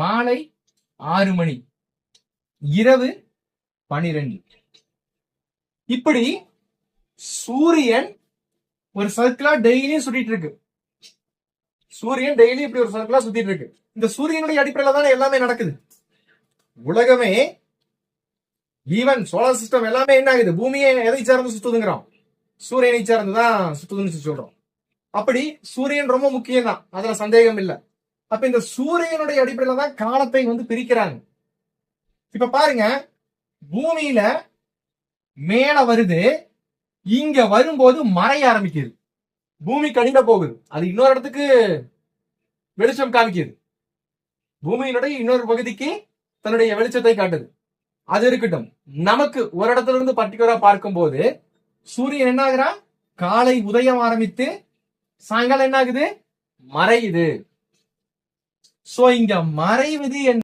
மாலை 6 மணி, இரவு 12. இப்படி சூரியன் ஒரு சர்க்கிளா டெய்லியும் சுத்திட்டு இருக்கு. சூரியன் டெய்லி இப்படி ஒரு சர்க்கிளா சுத்திட்டு இருக்கு. இந்த சூரியனுடைய அடிப்படையில தானே எல்லாமே நடக்குது. உலகமே, ஈவன் சோலார் சிஸ்டம் எல்லாமே என்ன ஆகுது? பூமியை எதை சார்ந்து சுத்துதுங்கிறோம்? சூரியனை சார்ந்துதான் சுத்துதுன்னு சொல்றோம். அப்படி சூரியன் ரொம்ப முக்கியம் தான், அதுல சந்தேகம் இல்லை. அப்ப இந்த சூரியனுடைய அடிப்படையில தான் காலத்தை பிரிக்கிறாங்க. இப்ப பாருங்க, பூமியில மேல வருது, இங்க வரும்போது மறைய ஆரம்பிக்குது. பூமி கடின போகுது, அது இன்னொரு இடத்துக்கு வெளிச்சம் காமிக்குது. பூமியினுடைய இன்னொரு பகுதிக்கு தன்னுடைய வெளிச்சத்தை காட்டுது. அது இருக்கட்டும், நமக்கு ஒரு இடத்துல இருந்து பர்டிகுலரா பார்க்கும் போது சூரியன் என்ன ஆகுறா? காலை உதயம் ஆரம்பித்து சாயங்காலம் என்ன ஆகுது? மறையுது. சோ இங்க மறைவது